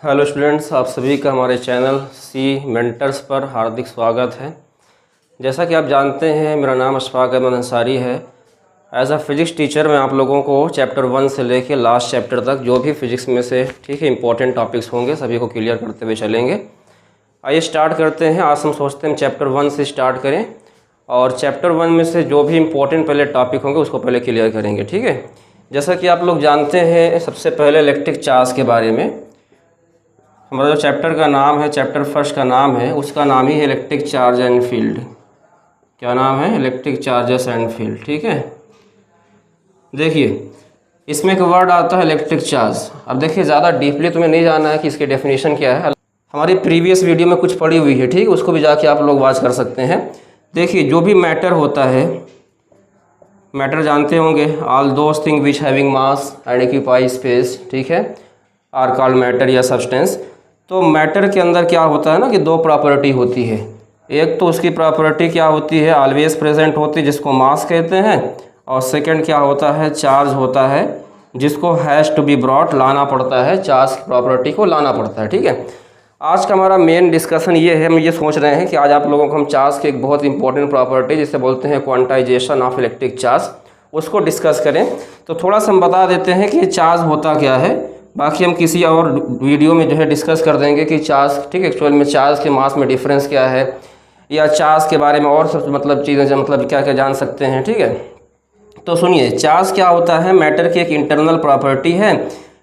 Hello students, आप सभी का हमारे चैनल सी मेंटर्स पर हार्दिक स्वागत है। जैसा कि आप जानते हैं, मेरा नाम अशफाक अहमद अंसारी है। एज अ फिज़िक्स टीचर मैं आप लोगों को चैप्टर 1 से लेकर लास्ट चैप्टर तक जो भी फिज़िक्स में से इंपॉर्टेंट टॉपिक्स होंगे सभी को क्लियर करते हुए चलेंगे। आइए स्टार्ट करते हैं। आज हम सोचते हैं चैप्टर 1 से स्टार्ट करें और चैप्टर 1 में से जो भी इम्पोर्टेंट पहले टॉपिक होंगे उसको पहले क्लियर करेंगे। ठीक है, जैसा कि आप लोग जानते हैं, सबसे पहले इलेक्ट्रिक चार्ज के बारे में। हमारा जो चैप्टर का नाम है, चैप्टर फर्स्ट का नाम है, उसका नाम ही है इलेक्ट्रिक चार्ज एंड फील्ड। क्या नाम है? Electric charges and field. ठीक है, देखिए इसमें एक वर्ड आता है इलेक्ट्रिक चार्ज। अब देखिए, ज़्यादा डीपली तुम्हें नहीं जाना है कि इसकी डेफिनेशन क्या है, हमारी प्रीवियस वीडियो में कुछ पड़ी हुई है। ठीक है, उसको भी जाके आप लोग वॉच कर सकते हैं। देखिए, जो भी मैटर होता है, मैटर जानते होंगे, all those thing which having mass and occupy space, ठीक है, आर कॉल्ड मैटर या सब्सटेंस। तो मैटर के अंदर क्या होता है ना कि दो प्रॉपर्टी होती है। एक तो उसकी प्रॉपर्टी क्या होती है, ऑलवेज प्रेजेंट होती है, जिसको मास कहते हैं। और सेकंड क्या होता है, चार्ज होता है, जिसको हैज़ टू बी ब्रॉट, लाना पड़ता है, चार्ज की प्रॉपर्टी को लाना पड़ता है। ठीक है, आज का हमारा मेन डिस्कशन ये है। हम ये सोच रहे हैं कि आज आप लोगों को हम चार्ज की एक बहुत इंपॉर्टेंट प्रॉपर्टी जिसे बोलते हैं क्वांटाइजेशन ऑफ इलेक्ट्रिक चार्ज, उसको डिस्कस करें। तो थोड़ा सा हम बता देते हैं कि चार्ज होता क्या है, बाकी हम किसी और वीडियो में जो है डिस्कस कर देंगे कि चार्ज, ठीक है, एक्चुअल में चार्ज के मास में डिफरेंस क्या है, या चार्ज के बारे में और सब मतलब चीज़ें मतलब क्या क्या जान सकते हैं। ठीक है, तो सुनिए, चार्ज क्या होता है, मैटर की एक इंटरनल प्रॉपर्टी है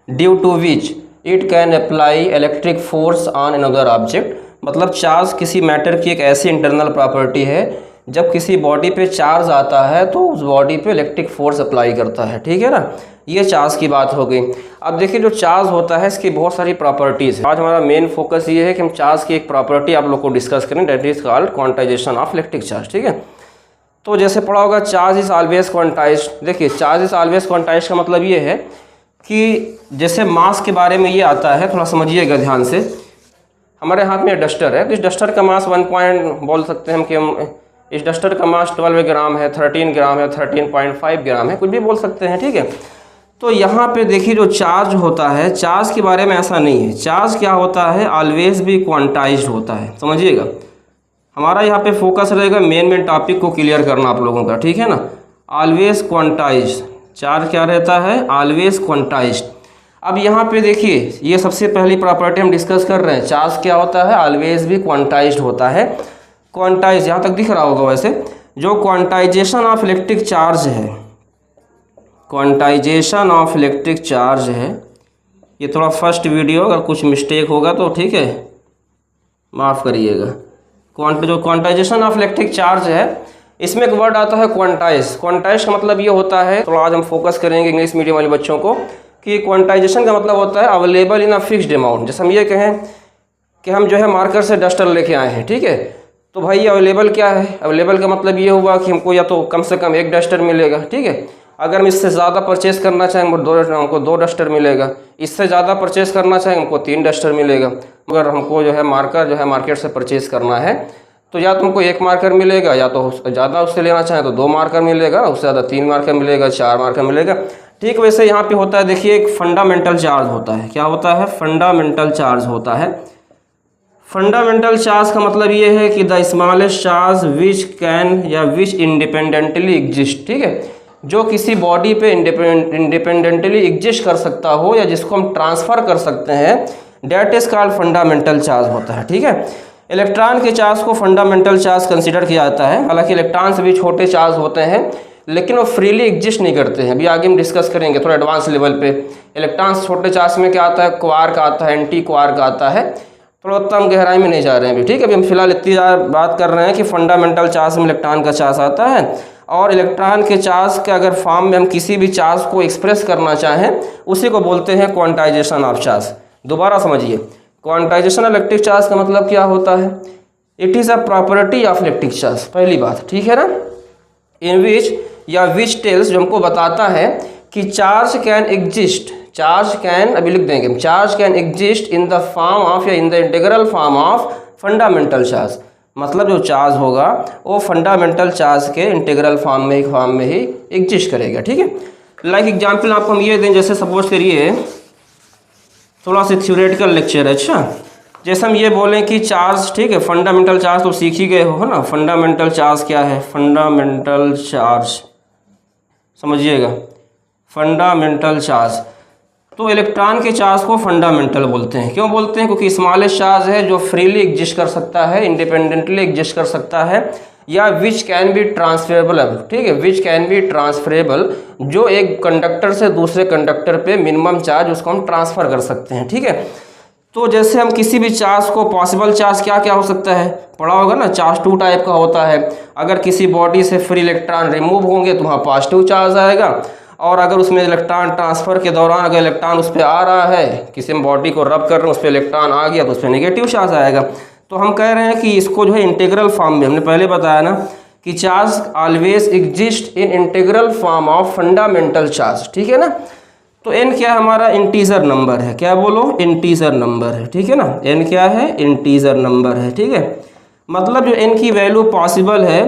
due to which it can apply electric force on another object. मतलब चार्ज किसी मैटर की एक ऐसी इंटरनल प्रॉपर्टी है, जब किसी बॉडी पे चार्ज आता है तो उस बॉडी पे इलेक्ट्रिक फोर्स अप्लाई करता है। ठीक है ना, ये चार्ज की बात हो गई। अब देखिए, जो चार्ज होता है इसकी बहुत सारी प्रॉपर्टीज़ है। आज हमारा मेन फोकस ये है कि हम चार्ज की एक प्रॉपर्टी आप लोग को डिस्कस करें, that is called quantization of electric charge. ठीक है, तो जैसे पढ़ा होगा, चार्ज इज ऑलवेज क्वांटाइज्ड। देखिए, चार्ज इज ऑलवेज क्वांटाइज्ड का मतलब ये है कि जैसे मास के बारे में ये आता है, थोड़ा समझिएगा ध्यान से। हमारे हाथ में डस्टर है, तो इस डस्टर का मास 1 पॉइंट बोल सकते हैं कि हम इस डस्टर का मास 12 ग्राम है, 13 ग्राम है, 13.5 ग्राम है, कुछ भी बोल सकते हैं। ठीक है, तो यहाँ पे देखिए, जो चार्ज होता है, चार्ज के बारे में ऐसा नहीं है। चार्ज क्या होता है, ऑलवेज भी क्वांटाइज्ड होता है। समझिएगा, हमारा यहाँ पे फोकस रहेगा मेन टॉपिक को क्लियर करना आप लोगों का। ठीक है ना, ऑलवेज क्वांटाइज्ड। चार्ज क्या रहता है, ऑलवेज क्वांटाइज्ड। अब यहाँ पे देखिए, ये सबसे पहली प्रॉपर्टी हम डिस्कस कर रहे हैं। चार्ज क्या होता है, ऑलवेज भी क्वांटाइज्ड होता है। क्वांटाइज यहाँ तक दिख रहा होगा। वैसे जो क्वांटाइजेशन ऑफ इलेक्ट्रिक चार्ज है, क्वांटाइजेशन ऑफ इलेक्ट्रिक चार्ज है, ये थोड़ा फर्स्ट वीडियो, अगर कुछ मिस्टेक होगा तो ठीक है, माफ़ करिएगा। जो क्वांटाइजेशन ऑफ इलेक्ट्रिक चार्ज है, इसमें एक वर्ड आता है क्वांटाइज। क्वांटाइज का मतलब ये होता है, तो आज हम फोकस करेंगे इंग्लिश मीडियम वाले बच्चों को, कि क्वांटाइजेशन का मतलब होता है available in a fixed amount. जैसे हम ये कहें कि हम जो है मार्कर से डस्टर लेके आए हैं, ठीक है, तो भाई ये अवेलेबल क्या है, अवेलेबल का मतलब ये हुआ कि हमको या तो कम से कम एक डस्टर मिलेगा। ठीक है, अगर हम इससे ज़्यादा परचेस करना चाहें हमको 2 डस्टर मिलेगा, इससे ज़्यादा परचेस करना चाहें हमको 3 डस्टर मिलेगा। अगर हमको जो है मार्कर जो है मार्केट से परचेस करना है, तो या तो हमको 1 मार्कर मिलेगा, या तो ज़्यादा उससे लेना चाहें तो 2 मार्कर मिलेगा, उससे ज़्यादा 3 मार्कर मिलेगा, 4 मार्कर मिलेगा। ठीक वैसे यहाँ पे होता है, देखिए, एक फंडामेंटल चार्ज होता है। क्या होता है, फंडामेंटल चार्ज होता है। फंडामेंटल चार्ज का मतलब ये है कि the smallest charge which can या विच इंडिपेंडेंटली एग्जिस्ट। ठीक है, जो किसी बॉडी पे इंडिपेंडेंटली एग्जिस्ट कर सकता हो या जिसको हम ट्रांसफ़र कर सकते हैं, that is called fundamental charge होता है। ठीक है, इलेक्ट्रॉन के चार्ज को फंडामेंटल चार्ज कंसिडर किया जाता है। हालांकि इलेक्ट्रॉन से भी छोटे चार्ज होते हैं, लेकिन वो फ्रीली एग्जिस्ट नहीं करते हैं। अभी आगे हम डिस्कस करेंगे थोड़ा एडवांस लेवल पे। इलेक्ट्रॉन छोटे चार्ज में क्या आता है, क्वार्क आता है, एंटी क्वार्क आता है। थोड़ा उतना हम गहराई में नहीं जा रहे हैं अभी। ठीक है, अभी हम फिलहाल इतनी बात कर रहे हैं कि फंडामेंटल चार्ज में इलेक्ट्रॉन का चार्ज आता है, और इलेक्ट्रॉन के चार्ज के अगर फॉर्म में हम किसी भी चार्ज को एक्सप्रेस करना चाहें, उसी को बोलते हैं क्वांटाइजेशन ऑफ चार्ज। दोबारा समझिए, क्वांटाइजेशन ऑफ इलेक्ट्रिक चार्ज का मतलब क्या होता है, it is a property of electric charge. पहली बात, ठीक है ना, इन विच या विच टेल्स, जो हमको बताता है कि charge can exist, charge can, अभी लिख देंगे, charge can exist in the form of या in the integral form of fundamental charge. मतलब जो चार्ज होगा वो फंडामेंटल चार्ज के इंटीग्रल फॉर्म में ही एग्जिस्ट करेगा। ठीक है, लाइक एग्जांपल आपको हम ये दें, जैसे सपोज करिए थोड़ा सा थ्योरेटिकल लेक्चर है। अच्छा, जैसे हम ये बोलें कि चार्ज, ठीक है, फंडामेंटल चार्ज तो सीख ही गए हो, है ना। फंडामेंटल चार्ज क्या है? फंडामेंटल चार्ज समझिएगा, फंडामेंटल चार्ज। तो इलेक्ट्रॉन के चार्ज को फंडामेंटल बोलते हैं। क्यों बोलते हैं? क्योंकि स्मॉलेस्ट चार्ज है जो फ्रीली एग्जिस्ट कर सकता है, इंडिपेंडेंटली एग्जिस्ट कर सकता है, या विच कैन बी ट्रांसफरेबल, ठीक है, विच कैन बी ट्रांसफरेबल, जो एक कंडक्टर से दूसरे कंडक्टर पे मिनिमम चार्ज उसको हम ट्रांसफ़र कर सकते हैं, ठीक है। तो जैसे हम किसी भी चार्ज को, पॉसिबल चार्ज क्या क्या हो सकता है, पढ़ा होगा ना, चार्ज 2 टाइप का होता है। अगर किसी बॉडी से फ्री इलेक्ट्रॉन रिमूव होंगे तो वहाँ पॉजिटिव चार्ज आएगा, और अगर उसमें इलेक्ट्रॉन ट्रांसफ़र के दौरान अगर इलेक्ट्रॉन उस पर आ रहा है, किसी हम बॉडी को रब कर रहे हैं, उस पर इलेक्ट्रॉन आ गया तो उस पर नेगेटिव चार्ज आएगा। तो हम कह रहे हैं कि इसको जो है इंटीग्रल फॉर्म में, हमने पहले बताया ना कि charge always exist in integral form of fundamental charge, ठीक है ना। तो n क्या है हमारा? इंटीजर नंबर है। क्या बोलो? इंटीजर नंबर है, ठीक है ना। n क्या है? इंटीजर नंबर है, ठीक है। मतलब जो n की वैल्यू पॉसिबल है,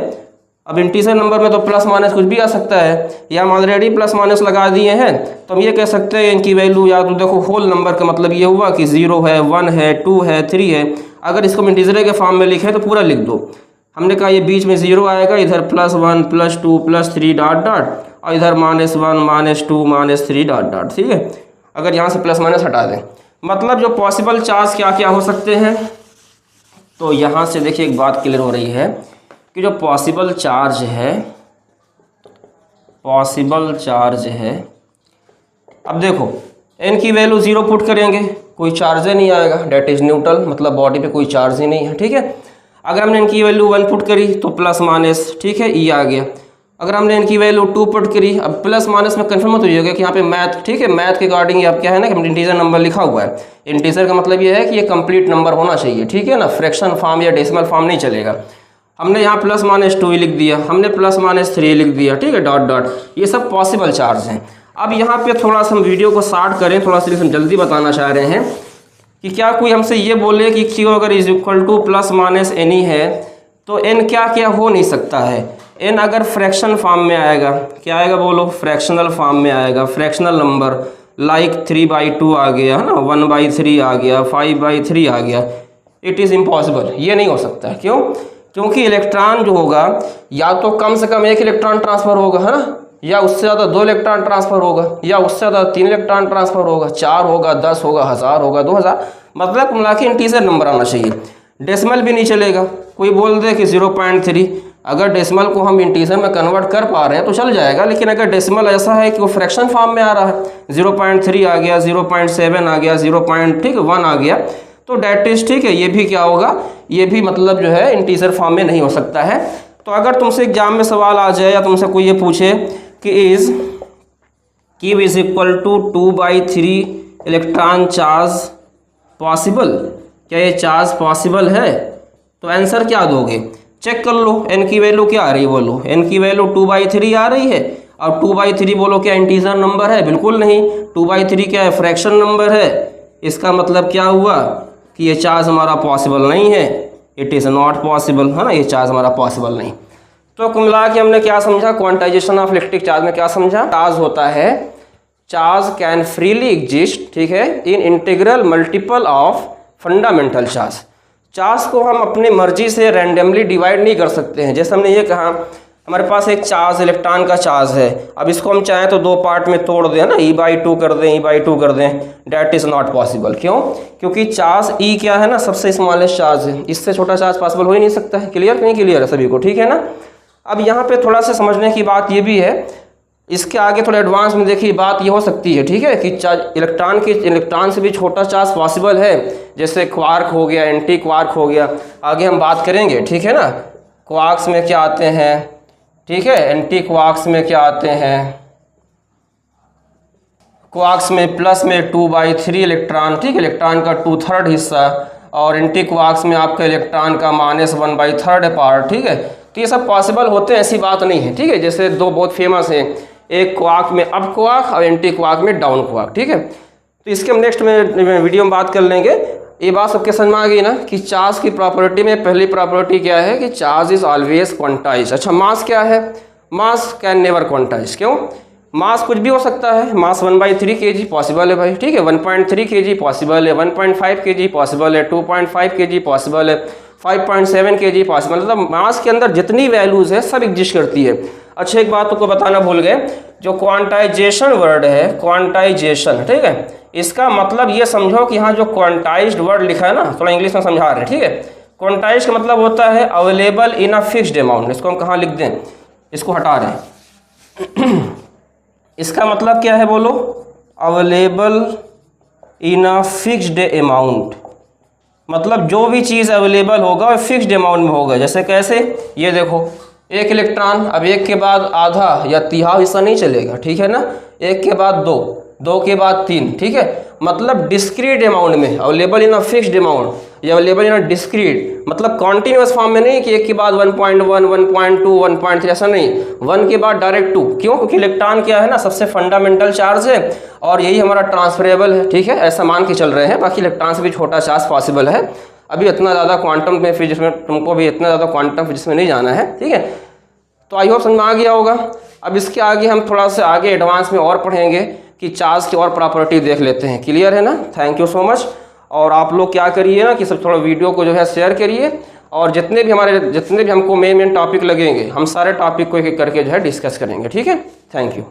अब इंटीजर नंबर में तो प्लस माइनस कुछ भी आ सकता है, या हम ऑलरेडी प्लस माइनस लगा दिए हैं, तो हम ये कह सकते हैं इनकी वैल्यू, या तो देखो होल नंबर का मतलब ये हुआ कि 0 है, 1 है, 2 है, 3 है। अगर इसको हम इंटीजर के फॉर्म में लिखे तो पूरा लिख दो। हमने कहा ये बीच में 0 आएगा, इधर +1 +2 +3 डॉट डॉट, और इधर -1 -2 -3 डॉट डॉट, ठीक है। अगर यहाँ से प्लस माइनस हटा दें, मतलब जो पॉसिबल चार्ज क्या क्या हो सकते हैं, तो यहाँ से देखिए एक बात क्लियर हो रही है कि जो पॉसिबल चार्ज है, पॉसिबल चार्ज है, अब देखो n की वैल्यू 0 पुट करेंगे, कोई चार्ज ही नहीं आएगा, डेट इज न्यूट्रल, मतलब बॉडी पे कोई चार्ज ही नहीं है, ठीक है। अगर हमने n की वैल्यू 1 पुट करी तो प्लस माइनस, ठीक है, e आ गया। अगर हमने n की वैल्यू 2 पुट करी, अब प्लस माइनस में कन्फर्म मत होइएगा कि यहाँ पे मैथ, ठीक है, मैथ के अकॉर्डिंग अब क्या है ना कि इंटीजर नंबर लिखा हुआ है। इंटीजर का मतलब ये है कि ये कंप्लीट नंबर होना चाहिए, ठीक है ना, फ्रैक्शन फॉर्म या डेसिमल फॉर्म नहीं चलेगा। हमने यहाँ +-2 लिख दिया, हमने +-3 लिख दिया, ठीक है, डॉट डॉट, ये सब पॉसिबल चार्ज हैं। अब यहाँ पे थोड़ा सा हम वीडियो को शॉर्ट करें, थोड़ा सा हम जल्दी बताना चाह रहे हैं कि क्या कोई हमसे ये बोले कि Q अगर इज इक्वल टू +- एनी है तो n क्या क्या हो नहीं सकता है। n अगर फ्रैक्शन फॉर्म में आएगा, क्या आएगा बोलो? फ्रैक्शनल फॉर्म में आएगा, फ्रैक्शनल नंबर लाइक 3/2 आ गया, है ना, 1/3 आ गया, 5/3 आ गया, इट इज़ इम्पॉसिबल, ये नहीं हो सकता। क्यों? क्योंकि इलेक्ट्रॉन जो होगा या तो कम से कम 1 इलेक्ट्रॉन ट्रांसफ़र होगा, है ना, या उससे ज़्यादा 2 इलेक्ट्रॉन ट्रांसफ़र होगा, या उससे ज़्यादा 3 इलेक्ट्रॉन ट्रांसफ़र होगा, 4 होगा, 10 होगा, 1000 होगा, 2000, मतलब मिला के इंटीजर नंबर आना चाहिए। डेसिमल भी नहीं चलेगा। कोई बोल दे कि 0.3, अगर डेसिमल को हम इंटीजर में कन्वर्ट कर पा रहे हैं तो चल जाएगा, लेकिन अगर डेसिमल ऐसा है कि वो फ्रैक्शन फॉर्म में आ रहा है, 0.3 आ गया, 0.7 आ गया, 0.1 आ गया, तो डेट इज, ठीक है, ये भी क्या होगा, ये भी मतलब जो है इंटीजर फॉर्म में नहीं हो सकता है। तो अगर तुमसे एग्जाम में सवाल आ जाए या तुमसे कोई ये पूछे कि is Q is equal to 2/3 electron charge possible, क्या ये चार्ज पॉसिबल है, तो आंसर क्या दोगे? चेक कर लो, n की वैल्यू क्या आ रही है बोलो? n की वैल्यू 2/3 आ रही है, और 2/3 बोलो क्या इंटीजर नंबर है? बिल्कुल नहीं, 2/3 क्या है? फ्रैक्शन नंबर है। इसका मतलब क्या हुआ कि ये चार्ज हमारा पॉसिबल नहीं है, इट इज़ नॉट पॉसिबल, है ना, ये चार्ज हमारा पॉसिबल नहीं। तो कुल मिला के हमने क्या समझा? क्वांटाइजेशन ऑफ इलेक्ट्रिक चार्ज में क्या समझा? चार्ज होता है, चार्ज कैन फ्रीली एग्जिस्ट, ठीक है, in integral multiple of fundamental charge. Charge को हम अपने मर्जी से रैंडमली डिवाइड नहीं कर सकते हैं। जैसे हमने ये कहा हमारे पास एक चार्ज, इलेक्ट्रॉन का चार्ज है, अब इसको हम चाहें तो 2 पार्ट में तोड़ दें ना, E/2 कर दें, E/2 कर दें, डैट इज़ नॉट पॉसिबल। क्यों? क्योंकि चार्ज E क्या है ना, सबसे स्मॉलेस्ट चार्ज है, इससे छोटा चार्ज पॉसिबल हो ही नहीं सकता है। क्लियर नहीं? क्लियर है सभी को, ठीक है ना। अब यहाँ पे थोड़ा सा समझने की बात ये भी है, इसके आगे थोड़ा एडवांस में देखिए बात ये हो सकती है, ठीक है, कि इलेक्ट्रॉन से भी छोटा चार्ज पॉसिबल है, जैसे क्वार्क हो गया, एंटी क्वार्क हो गया, आगे हम बात करेंगे, ठीक है ना। क्वार्क्स में क्या आते हैं, ठीक है, एंटी क्वार्क्स में क्या आते हैं, क्वार्क्स में प्लस में 2/3 इलेक्ट्रॉन, ठीक है, इलेक्ट्रॉन का 2/3 हिस्सा, और एंटी क्वार्क्स में आपका इलेक्ट्रॉन का -1/3 पार्ट, ठीक है। तो ये सब पॉसिबल होते हैं, ऐसी बात नहीं है, ठीक है। जैसे 2 बहुत फेमस हैं, एक क्वार्क में अप क्वार्क और एंटी क्वार्क में डाउन क्वार्क, ठीक है। तो इसके हम नेक्स्ट में वीडियो में बात कर लेंगे। ये बात सबके समझ में आ गई ना कि चार्ज की प्रॉपर्टी में पहली प्रॉपर्टी क्या है कि चार्ज इज ऑलवेज क्वांटाइज। अच्छा, मास क्या है? मास कैन नेवर क्वांटाइज। क्यों? मास कुछ भी हो सकता है, मास 1/3 kg पॉसिबल है भाई, ठीक है, 1.3 kg पॉसिबल है, 1.5 kg पॉसिबल है, 2.5 kg पॉसिबल है, 5.7 kg पॉसिबल, मतलब मास के अंदर जितनी वैल्यूज़ है सब एग्जिस्ट करती है। अच्छा एक बात को बताना भूल गए, जो क्वांटाइजेशन वर्ड है, क्वांटाइजेशन, ठीक है, इसका मतलब ये समझो कि यहाँ जो क्वांटाइज्ड वर्ड लिखा है ना, थोड़ा इंग्लिश में समझा रहे हैं, ठीक है। क्वांटाइज का मतलब होता है available in a fixed amount. इसको हम कहाँ लिख दें, इसको हटा रहे हैं इसका मतलब क्या है बोलो, available in a fixed amount, मतलब जो भी चीज़ अवेलेबल होगा वो फिक्स्ड अमाउंट में होगा। जैसे कैसे, ये देखो एक इलेक्ट्रॉन, अब एक के बाद आधा या तिहाई हिस्सा नहीं चलेगा, ठीक है ना, एक के बाद दो, दो के बाद तीन, ठीक है, मतलब डिस्क्रीट अमाउंट में, available in a fixed amount या अवेलेबल इन अ डिस्क्रीट, मतलब कॉन्टिन्यूस फॉर्म में नहीं कि एक के बाद 1.1, 1.2, 1.3, ऐसा नहीं, 1 के बाद डायरेक्ट 2। क्यों? क्योंकि इलेक्ट्रॉन क्या है ना, सबसे फंडामेंटल चार्ज है और यही हमारा ट्रांसफरेबल है, ठीक है, ऐसा मान के चल रहे हैं। बाकी इलेक्ट्रॉन से भी छोटा चार्ज पॉसिबल है। अभी इतना ज़्यादा क्वांटम में फिजिक्स में तुमको भी इतना ज़्यादा क्वांटम फिजिक्स में नहीं जाना है, ठीक है। तो आई होप समझ में आ गया होगा। अब इसके आगे हम थोड़ा सा आगे एडवांस में और पढ़ेंगे कि चार्ज की और प्रॉपर्टी देख लेते हैं। क्लियर है ना? Thank you so much. और आप लोग क्या करिए ना कि सब थोड़ा वीडियो को जो है शेयर करिए, और जितने भी हमको मेन टॉपिक लगेंगे हम सारे टॉपिक को एक एक करके जो है डिस्कस करेंगे, ठीक है। Thank you.